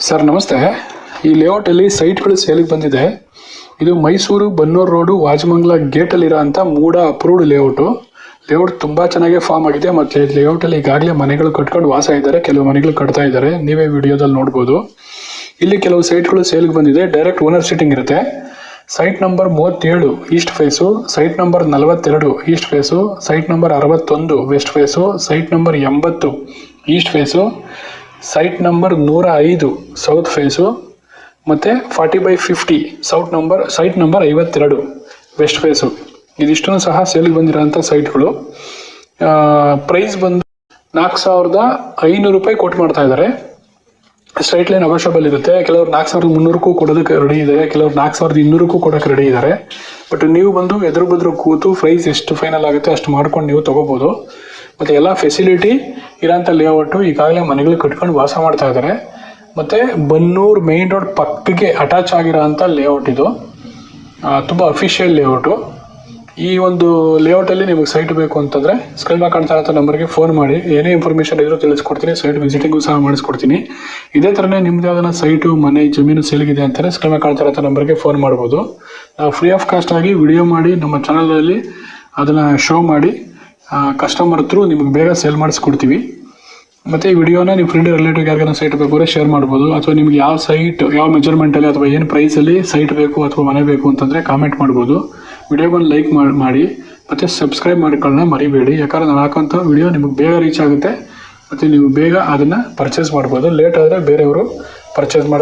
Sir ನಮಸ್ತೆ. ಈ ಲೇಔಟಲ್ಲಿ ಸೈಟ್ಗಳು ಸೇಲಿಗೆ ಬಂದಿದೆ. ಇದು ಮೈಸೂರು ಬನ್ನೂರು ರೋಡು ವಾಜಮಂಗಲ ಗೇಟಲ್ಲಿರೋ ಅಂಥ ಮೂಡ ಅಪ್ರೂವ್ಡ್ ಲೇಔಟು. ಲೇಔಟ್ ತುಂಬ ಚೆನ್ನಾಗಿ ಫಾರ್ಮ್ ಆಗಿದೆ. ಮತ್ತು ಲೇಔಟಲ್ಲಿ ಈಗಾಗಲೇ ಮನೆಗಳು ಕಟ್ಕೊಂಡು ವಾಸ ಇದ್ದಾರೆ, ಕೆಲವು ಮನೆಗಳು ಕಟ್ತಾ ಇದ್ದಾರೆ, ನೀವೇ ವಿಡಿಯೋದಲ್ಲಿ ನೋಡ್ಬೋದು. ಇಲ್ಲಿ ಕೆಲವು ಸೈಟ್ಗಳು ಸೇಲಿಗೆ ಬಂದಿದೆ. ಡೈರೆಕ್ಟ್ ಓನರ್ ಸೀಟಿಂಗ್ ಇರುತ್ತೆ. Site number 37 east face, site number 42 east face, site number 61 west face, site number 80 east face, site number 105 south face, ಮತ್ತು 40/50 ಸೈಟ್ ನಂಬರ್ 52 ವೆಸ್ಟ್ ಫೇಸು. ಇದಿಷ್ಟೂ ಸಹ ಸೇಲಿಗೆ ಬಂದಿರೋಂಥ ಸೈಟ್ಗಳು. ಪ್ರೈಸ್ ಬಂದು 4,500 ರೂಪಾಯಿ ಕೊಟ್ಟು ಮಾಡ್ತಾ ಇದ್ದಾರೆ. ಸ್ಟ್ರೈಟ್ಲಿ ನೆಗೋಷಿಯಬಲ್ ಇರುತ್ತೆ. ಕೆಲವರು 4,300ಕ್ಕೂ ಕೊಡೋದಕ್ಕೆ ರೆಡಿ ಇದ್ದಾರೆ, ಕೆಲವರು 4,200ಕ್ಕೂ ಕೊಡೋಕ್ಕೆ ರೆಡಿ ಇದ್ದಾರೆ. ಬಟ್ ನೀವು ಬಂದು ಎದುರು ಬದ್ರು ಕೂತು ಪ್ರೈಸ್ ಎಷ್ಟು ಫೈನಲ್ ಆಗುತ್ತೆ ಅಷ್ಟು ಮಾಡ್ಕೊಂಡು ನೀವು ತೊಗೋಬೋದು. ಮತ್ತು ಎಲ್ಲ ಫೆಸಿಲಿಟಿ ಇರೋಂಥ ಲೇಔಟು. ಈಗಾಗಲೇ ಮನೆಗಳು ಕಟ್ಕೊಂಡು ವಾಸ ಮಾಡ್ತಾ ಇದ್ದಾರೆ. ಮತ್ತು ಬನ್ನೂರು ಮೇಯ್ನ್ ರೋಡ್ ಪಕ್ಕಕ್ಕೆ ಅಟ್ಯಾಚ್ ಆಗಿರೋ ಅಂಥ ಲೇಔಟ್ ಇದು. ತುಂಬ ಅಫಿಷಿಯಲ್ ಲೇಔಟು. ಈ ಒಂದು ಲೇಔಟಲ್ಲಿ ನಿಮಗೆ ಸೈಟ್ ಬೇಕು ಅಂತಂದರೆ ಸ್ಕ್ರೀನ್ ಮೇಲೆ ಕಾಣ್ತಾ ಇರೋ ನಂಬರ್ಗೆ ಫೋನ್ ಮಾಡಿ. ಏನೇ ಇನ್ಫಾರ್ಮೇಷನ್ ಇದ್ರೂ ತಿಳಿಸ್ಕೊಡ್ತೀನಿ. ಸೈಟ್ ವಿಸಿಟಿಂಗು ಸಹ ಮಾಡಿಸ್ಕೊಡ್ತೀನಿ. ಇದೇ ಥರನೇ ನಿಮ್ದು ಯಾವ್ದಾನ ಸೈಟು, ಮನೆ, ಜಮೀನು ಸೇಲಿಗಿದೆ ಅಂತಾರೆ ಸ್ಕ್ರೀನ್ ಮೇಲೆ ಕಾಣ್ತಾ ಇರೋ ನಂಬರ್ಗೆ ಫೋನ್ ಮಾಡ್ಬೋದು. ನಾವು ಫ್ರೀ ಆಫ್ ಕಾಸ್ಟ್ ಆಗಿ ವಿಡಿಯೋ ಮಾಡಿ ನಮ್ಮ ಚಾನಲಲ್ಲಿ ಅದನ್ನು ಶೋ ಮಾಡಿ ಕಸ್ಟಮರ್ ಥ್ರೂ ನಿಮಗೆ ಬೇಗ ಸೇಲ್ ಮಾಡಿಸ್ಕೊಡ್ತೀವಿ. ಮತ್ತು ಈ ವಿಡಿಯೋನ ನಿಮ್ಮ ಫ್ರೆಂಡ್ ರಿಲೇಟಿವ್ ಯಾರಿಗಾನ ಸೈಟ್ ಬೇಕಾದ್ರೆ ಶೇರ್ ಮಾಡ್ಬೋದು. ಅಥವಾ ನಿಮ್ಗೆ ಯಾವ ಸೈಟ್, ಯಾವ ಮೆಜರ್ಮೆಂಟಲ್ಲಿ ಅಥವಾ ಏನು ಪ್ರೈಸಲ್ಲಿ ಸೈಟ್ ಬೇಕು ಅಥವಾ ಮನೆ ಬೇಕು ಅಂತಂದರೆ ಕಾಮೆಂಟ್ ಮಾಡ್ಬೋದು. ವಿಡಿಯೋಗೊಂದು ಲೈಕ್ ಮಾಡಿ ಮತ್ತು ಸಬ್ಸ್ಕ್ರೈಬ್ ಮಾಡ್ಕೊಳ್ಳೋಣ ಮರಿಬೇಡಿ. ಯಾಕಂದರೆ ನಾನು ಹಾಕೋಂಥ ವಿಡಿಯೋ ನಿಮಗೆ ಬೇಗ ರೀಚ್ ಆಗುತ್ತೆ ಮತ್ತು ನೀವು ಬೇಗ ಅದನ್ನು ಪರ್ಚೇಸ್ ಮಾಡ್ಬೋದು. ಲೇಟ್ ಆದರೆ ಬೇರೆಯವರು ಪರ್ಚೇಸ್ ಮಾಡೋ